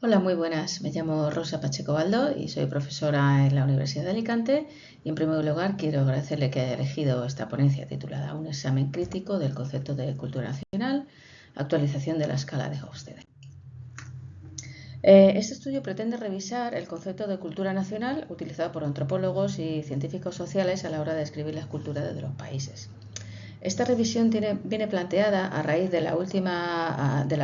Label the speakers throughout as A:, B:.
A: Hola, muy buenas. Me llamo Rosa Pacheco Baldo y soy profesora en la Universidad de Alicante. Y en primer lugar quiero agradecerle que haya elegido esta ponencia titulada Un examen crítico del concepto de cultura nacional, actualización de la escala de Hofstede. Este estudio pretende revisar el concepto de cultura nacional utilizado por antropólogos y científicos sociales a la hora de describir las culturas de los países. Esta revisión viene planteada a raíz de la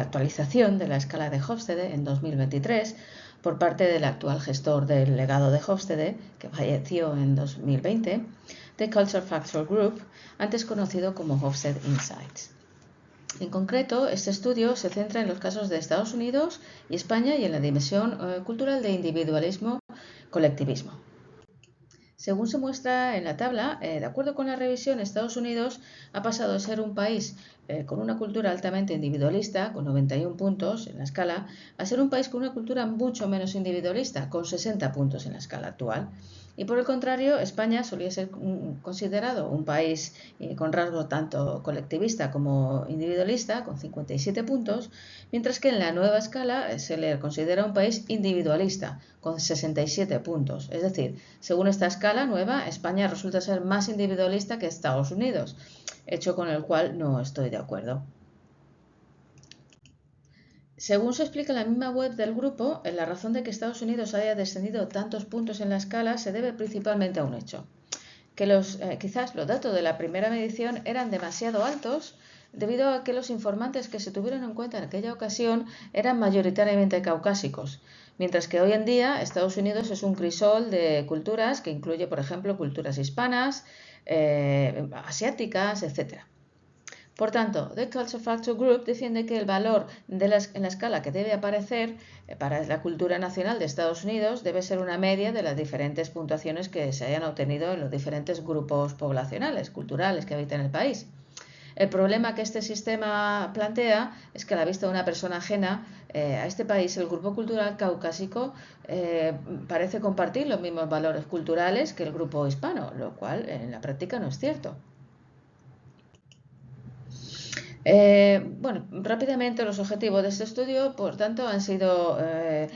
A: actualización de la escala de Hofstede en 2023 por parte del actual gestor del legado de Hofstede, que falleció en 2020, The Culture Factor Group, antes conocido como Hofstede Insights. En concreto, este estudio se centra en los casos de Estados Unidos y España y en la dimensión cultural de individualismo-colectivismo. Según se muestra en la tabla, de acuerdo con la revisión, Estados Unidos ha pasado de ser un país con una cultura altamente individualista, con 91 puntos en la escala, a ser un país con una cultura mucho menos individualista, con 60 puntos en la escala actual. Y por el contrario, España solía ser considerado un país con rasgo tanto colectivista como individualista, con 57 puntos, mientras que en la nueva escala se le considera un país individualista, con 67 puntos. Es decir, según esta escala nueva, España resulta ser más individualista que Estados Unidos, hecho con el cual no estoy de acuerdo. Según se explica en la misma web del grupo, la razón de que Estados Unidos haya descendido tantos puntos en la escala se debe principalmente a un hecho, que quizás los datos de la primera medición eran demasiado altos debido a que los informantes que se tuvieron en cuenta en aquella ocasión eran mayoritariamente caucásicos, mientras que hoy en día Estados Unidos es un crisol de culturas que incluye, por ejemplo, culturas hispanas, asiáticas, etc. Por tanto, The Culture Factor Group defiende que el valor en la escala que debe aparecer para la cultura nacional de Estados Unidos debe ser una media de las diferentes puntuaciones que se hayan obtenido en los diferentes grupos poblacionales, culturales que habitan el país. El problema que este sistema plantea es que a la vista de una persona ajena a este país, el grupo cultural caucásico parece compartir los mismos valores culturales que el grupo hispano, lo cual en la práctica no es cierto. Rápidamente los objetivos de este estudio, por tanto, han sido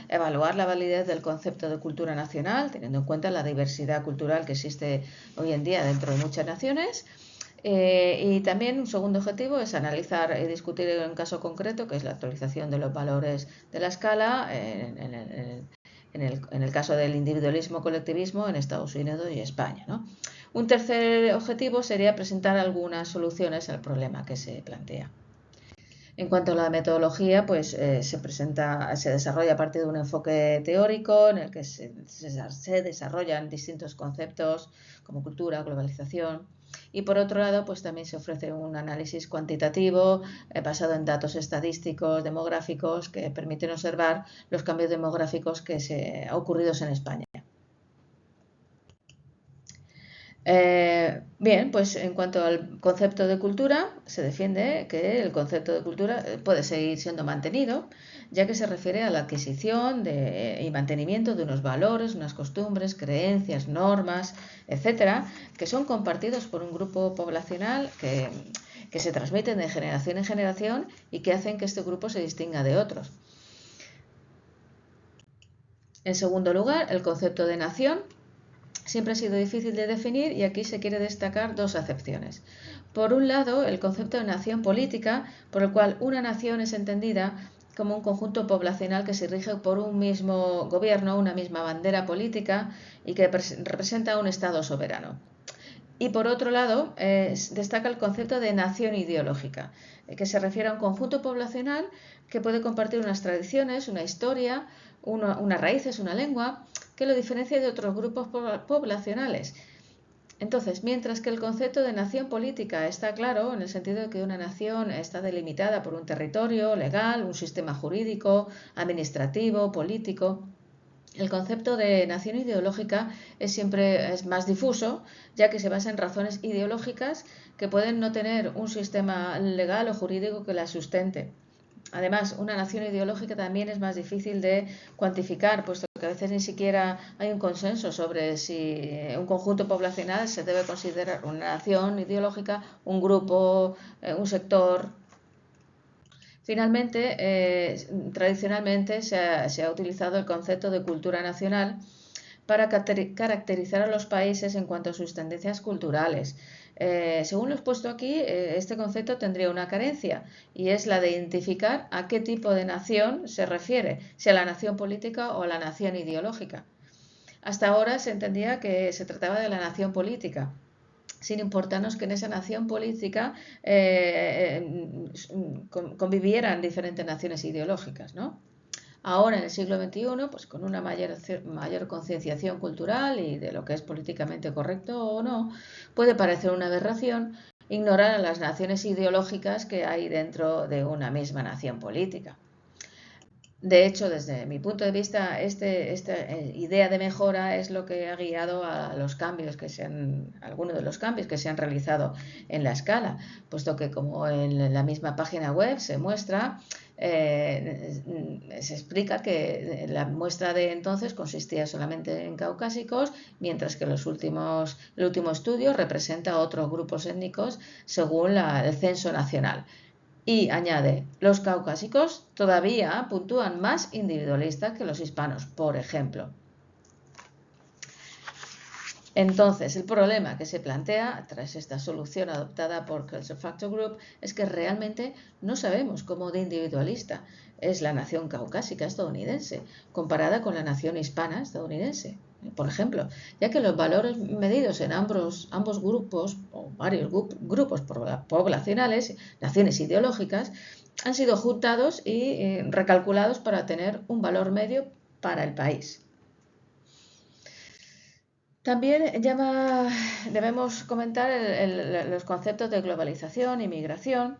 A: evaluar la validez del concepto de cultura nacional, teniendo en cuenta la diversidad cultural que existe hoy en día dentro de muchas naciones. Y también un segundo objetivo es analizar y discutir en un caso concreto, que es la actualización de los valores de la escala en el caso del individualismo-colectivismo en Estados Unidos y España, ¿no? Un tercer objetivo sería presentar algunas soluciones al problema que se plantea. En cuanto a la metodología, pues se desarrolla a partir de un enfoque teórico en el que se desarrollan distintos conceptos como cultura, globalización. Y por otro lado, pues también se ofrece un análisis cuantitativo basado en datos estadísticos, demográficos, que permiten observar los cambios demográficos que ocurridos en España. Bien, pues en cuanto al concepto de cultura, se defiende que el concepto de cultura puede seguir siendo mantenido, ya que se refiere a la adquisición y mantenimiento de unos valores, unas costumbres, creencias, normas, etcétera, que son compartidos por un grupo poblacional que se transmiten de generación en generación y que hacen que este grupo se distinga de otros. En segundo lugar, el concepto de nación siempre ha sido difícil de definir y aquí se quiere destacar dos acepciones. Por un lado, el concepto de nación política, por el cual una nación es entendida como un conjunto poblacional que se rige por un mismo gobierno, una misma bandera política y que representa un Estado soberano. Y por otro lado, destaca el concepto de nación ideológica, que se refiere a un conjunto poblacional que puede compartir unas tradiciones, una historia, unas raíces, una lengua, que lo diferencia de otros grupos poblacionales. Entonces, mientras que el concepto de nación política está claro, en el sentido de que una nación está delimitada por un territorio legal, un sistema jurídico, administrativo, político, el concepto de nación ideológica es más difuso, ya que se basa en razones ideológicas que pueden no tener un sistema legal o jurídico que la sustente. Además, una nación ideológica también es más difícil de cuantificar, puesto que a veces ni siquiera hay un consenso sobre si un conjunto poblacional se debe considerar una nación ideológica, un grupo, un sector. Finalmente, tradicionalmente se ha utilizado el concepto de cultura nacional para caracterizar a los países en cuanto a sus tendencias culturales. Según lo expuesto aquí, este concepto tendría una carencia y es la de identificar a qué tipo de nación se refiere, si a la nación política o a la nación ideológica. Hasta ahora se entendía que se trataba de la nación política, sin importarnos que en esa nación política convivieran diferentes naciones ideológicas, ¿no? Ahora, en el siglo XXI, pues con una mayor concienciación cultural y de lo que es políticamente correcto o no, puede parecer una aberración ignorar a las naciones ideológicas que hay dentro de una misma nación política. De hecho, desde mi punto de vista, esta idea de mejora es lo que ha guiado a los cambios algunos de los cambios que se han realizado en la escala, puesto que como en la misma página web se muestra, se explica que la muestra de entonces consistía solamente en caucásicos, mientras que el último estudio representa otros grupos étnicos según el censo nacional. Y añade, los caucásicos todavía puntúan más individualistas que los hispanos, por ejemplo. Entonces, el problema que se plantea tras esta solución adoptada por Culture Factor Group es que realmente no sabemos cómo de individualista es la nación caucásica estadounidense comparada con la nación hispana estadounidense, por ejemplo, ya que los valores medidos en ambos grupos o varios grupos poblacionales, naciones ideológicas, han sido juntados y recalculados para tener un valor medio para el país. También debemos comentar los conceptos de globalización y migración.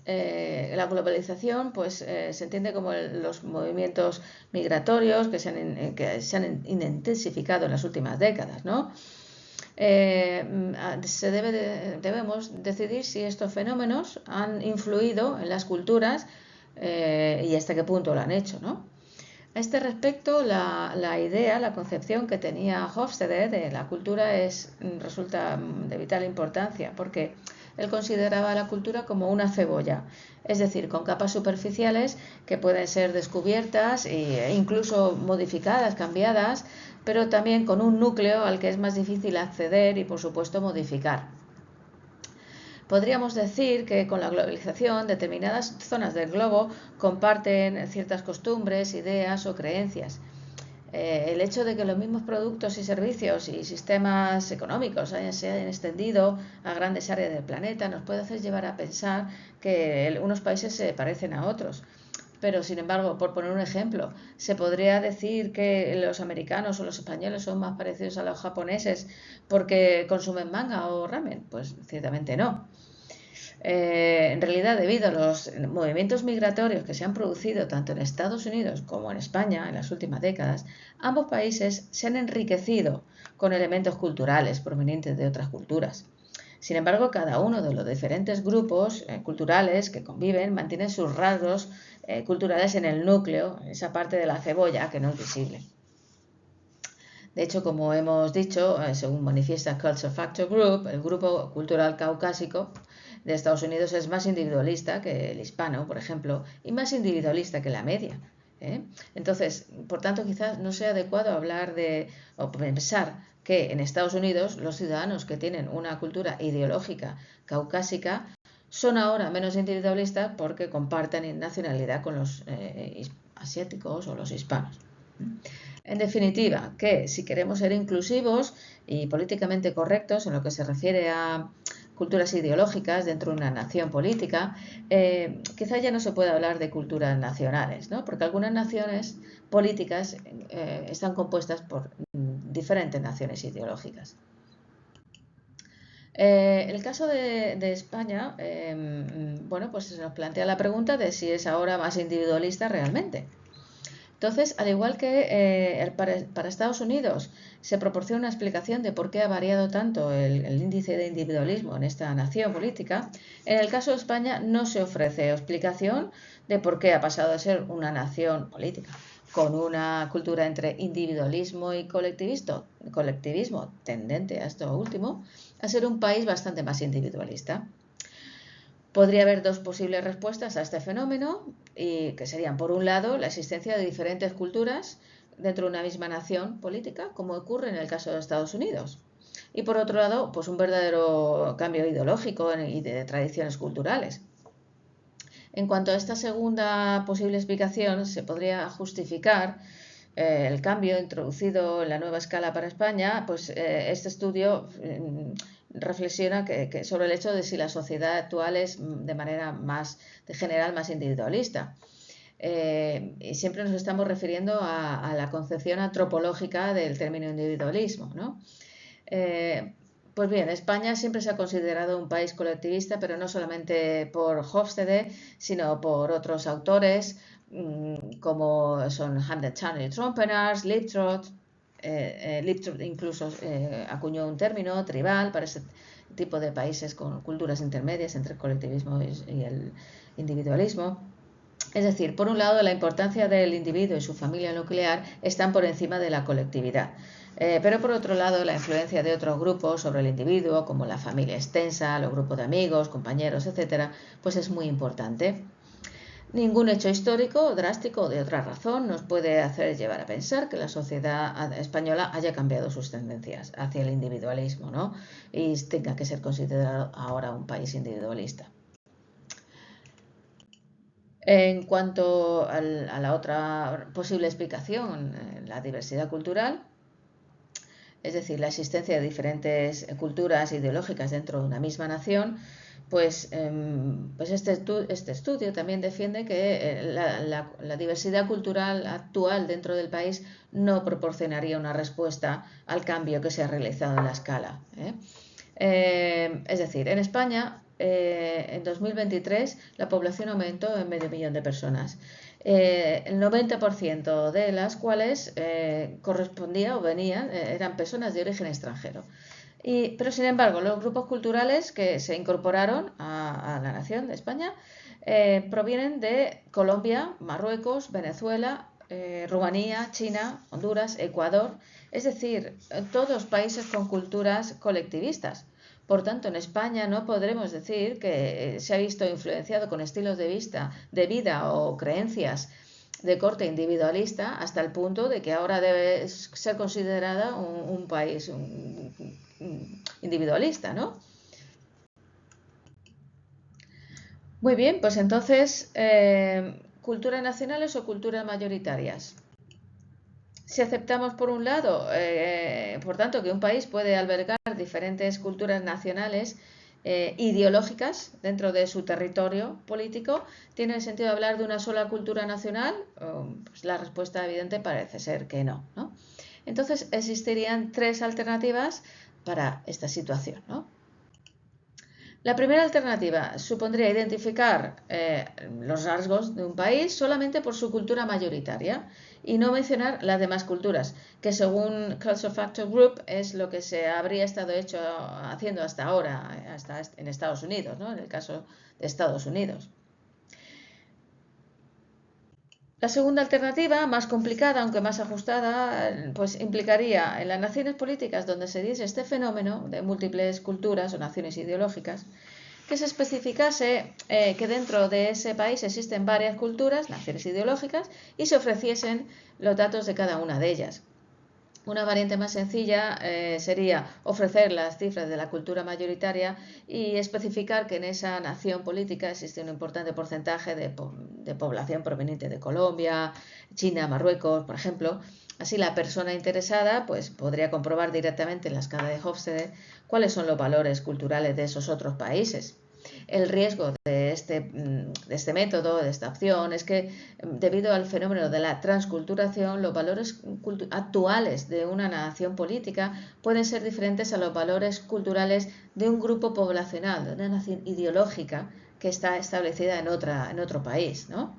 A: La globalización pues, se entiende como los movimientos migratorios que se han intensificado en las últimas décadas, ¿no? Debemos decidir si estos fenómenos han influido en las culturas y hasta qué punto lo han hecho, ¿no? A este respecto, la concepción que tenía Hofstede de la cultura resulta de vital importancia, porque él consideraba la cultura como una cebolla, es decir, con capas superficiales que pueden ser descubiertas e incluso modificadas, cambiadas, pero también con un núcleo al que es más difícil acceder y, por supuesto, modificar. Podríamos decir que con la globalización determinadas zonas del globo comparten ciertas costumbres, ideas o creencias. El hecho de que los mismos productos y servicios y sistemas económicos se hayan extendido a grandes áreas del planeta nos puede hacer llevar a pensar que unos países se parecen a otros. Pero, sin embargo, por poner un ejemplo, ¿se podría decir que los americanos o los españoles son más parecidos a los japoneses porque consumen manga o ramen? Pues ciertamente no. En realidad, debido a los movimientos migratorios que se han producido tanto en Estados Unidos como en España en las últimas décadas, ambos países se han enriquecido con elementos culturales provenientes de otras culturas. Sin embargo, cada uno de los diferentes grupos culturales que conviven mantienen sus rasgos culturales en el núcleo, en esa parte de la cebolla que no es visible. De hecho, como hemos dicho, según manifiesta Culture Factor Group, el grupo cultural caucásico de Estados Unidos es más individualista que el hispano, por ejemplo, y más individualista que la media. Entonces, por tanto, quizás no sea adecuado hablar o pensar que en Estados Unidos los ciudadanos que tienen una cultura ideológica caucásica son ahora menos individualistas porque comparten nacionalidad con los asiáticos o los hispanos. En definitiva, que si queremos ser inclusivos y políticamente correctos en lo que se refiere a culturas ideológicas dentro de una nación política, quizá ya no se puede hablar de culturas nacionales, ¿no? Porque algunas naciones políticas están compuestas por diferentes naciones ideológicas. El caso de España, bueno, pues se nos plantea la pregunta de si es ahora más individualista realmente. Entonces, al igual que para Estados Unidos se proporciona una explicación de por qué ha variado tanto el índice de individualismo en esta nación política, en el caso de España no se ofrece explicación de por qué ha pasado de ser una nación política con una cultura entre individualismo y colectivismo tendente a esto último, a ser un país bastante más individualista. Podría haber dos posibles respuestas a este fenómeno, y que serían, por un lado, la existencia de diferentes culturas dentro de una misma nación política, como ocurre en el caso de Estados Unidos. Y por otro lado, pues un verdadero cambio ideológico y de tradiciones culturales. En cuanto a esta segunda posible explicación, se podría justificar el cambio introducido en la nueva escala para España, pues este estudio reflexiona sobre el hecho de si la sociedad actual es de manera más de general más individualista. Y siempre nos estamos refiriendo a la concepción antropológica del término individualismo, ¿no? Pues bien, España siempre se ha considerado un país colectivista, pero no solamente por Hofstede, sino por otros autores como son Hamden Chandler y Trompenaars, Liptrot. Liptrot incluso acuñó un término tribal para ese tipo de países con culturas intermedias entre el colectivismo y el individualismo. Es decir, por un lado, la importancia del individuo y su familia nuclear están por encima de la colectividad. Pero por otro lado, la influencia de otros grupos sobre el individuo, como la familia extensa, los grupos de amigos, compañeros, etcétera, pues es muy importante. Ningún hecho histórico, drástico o de otra razón nos puede hacer llevar a pensar que la sociedad española haya cambiado sus tendencias hacia el individualismo, ¿no? Y tenga que ser considerado ahora un país individualista. En cuanto a la otra posible explicación, la diversidad cultural, es decir, la existencia de diferentes culturas ideológicas dentro de una misma nación, pues este estudio también defiende que la diversidad cultural actual dentro del país no proporcionaría una respuesta al cambio que se ha realizado en la escala. Es decir, en España, en 2023, la población aumentó en 500.000 de personas. El 90% de las cuales correspondía o venían, eran personas de origen extranjero. Pero sin embargo, los grupos culturales que se incorporaron a la nación de España provienen de Colombia, Marruecos, Venezuela, Rumanía, China, Honduras, Ecuador, es decir, todos países con culturas colectivistas. Por tanto, en España no podremos decir que se ha visto influenciado con estilos de vida o creencias de corte individualista hasta el punto de que ahora debe ser considerada un país individualista, ¿no? Muy bien, pues entonces, ¿culturas nacionales o culturas mayoritarias? Si aceptamos por un lado, por tanto, que un país puede albergar diferentes culturas nacionales ideológicas dentro de su territorio político, ¿tiene sentido hablar de una sola cultura nacional? Pues la respuesta evidente parece ser que no, ¿no? Entonces existirían tres alternativas para esta situación, ¿no? La primera alternativa supondría identificar los rasgos de un país solamente por su cultura mayoritaria y no mencionar las demás culturas, que según Cultural Factor Group es lo que se habría estado haciendo hasta ahora, hasta en Estados Unidos, ¿no? En el caso de Estados Unidos. La segunda alternativa, más complicada, aunque más ajustada, pues implicaría en las naciones políticas donde se diese este fenómeno de múltiples culturas o naciones ideológicas, que se especificase que dentro de ese país existen varias culturas, naciones ideológicas, y se ofreciesen los datos de cada una de ellas. Una variante más sencilla sería ofrecer las cifras de la cultura mayoritaria y especificar que en esa nación política existe un importante porcentaje de población proveniente de Colombia, China, Marruecos, por ejemplo. Así la persona interesada pues, podría comprobar directamente en la escala de Hofstede cuáles son los valores culturales de esos otros países. El riesgo de este método, de esta opción, es que debido al fenómeno de la transculturación, los valores actuales de una nación política pueden ser diferentes a los valores culturales de un grupo poblacional, de una nación ideológica que está establecida en otro país, ¿no?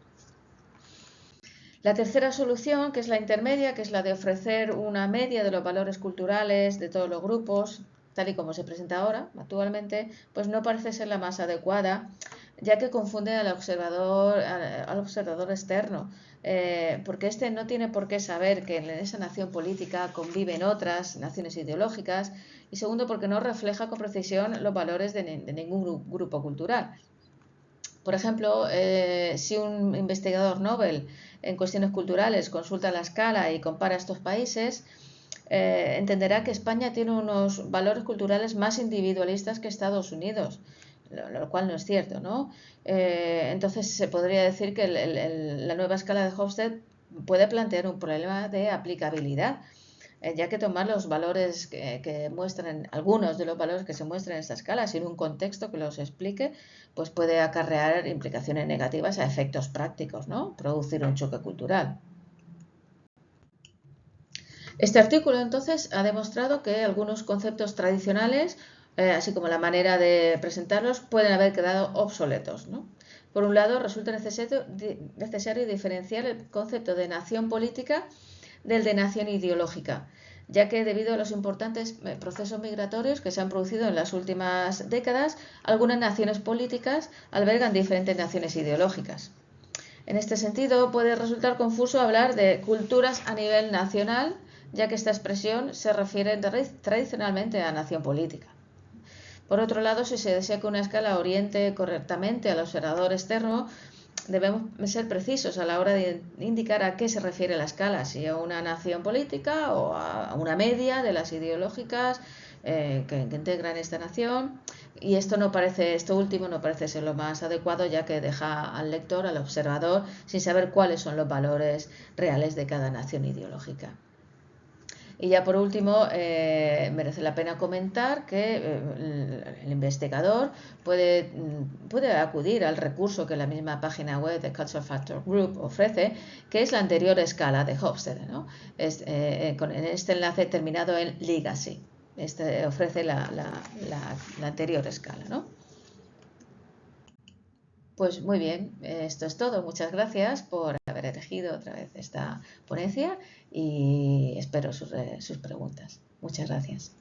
A: La tercera solución, que es la intermedia, que es la de ofrecer una media de los valores culturales de todos los grupos, tal y como se presenta ahora, actualmente, pues no parece ser la más adecuada, ya que confunde al observador externo, porque este no tiene por qué saber que en esa nación política conviven otras naciones ideológicas, y segundo, porque no refleja con precisión los valores de ningún grupo cultural. Por ejemplo, si un investigador Nobel en cuestiones culturales consulta la escala y compara estos países, entenderá que España tiene unos valores culturales más individualistas que Estados Unidos, lo cual no es cierto, ¿no? Entonces se podría decir que la nueva escala de Hofstede puede plantear un problema de aplicabilidad, ya que tomar los valores que muestran, algunos de los valores que se muestran en esta escala, sin un contexto que los explique, pues puede acarrear implicaciones negativas a efectos prácticos, ¿no? Producir un choque cultural. Este artículo entonces ha demostrado que algunos conceptos tradicionales, así como la manera de presentarlos, pueden haber quedado obsoletos, ¿no? Por un lado, resulta necesario diferenciar el concepto de nación política del de nación ideológica, ya que debido a los importantes procesos migratorios que se han producido en las últimas décadas, algunas naciones políticas albergan diferentes naciones ideológicas. En este sentido, puede resultar confuso hablar de culturas a nivel nacional, ya que esta expresión se refiere tradicionalmente a nación política. Por otro lado, si se desea que una escala oriente correctamente al observador externo, debemos ser precisos a la hora de indicar a qué se refiere la escala, si a una nación política o a una media de las ideológicas que integran esta nación. Y esto último no parece ser lo más adecuado, ya que deja al lector, al observador, sin saber cuáles son los valores reales de cada nación ideológica. Y ya por último, merece la pena comentar que el investigador puede acudir al recurso que la misma página web de Cultural Factor Group ofrece, que es la anterior escala de Hofstede, ¿no? En este enlace terminado en Legacy. Este ofrece la anterior escala, ¿no? Pues muy bien, esto es todo. Muchas gracias por haber elegido otra vez esta ponencia y espero sus preguntas. Muchas gracias.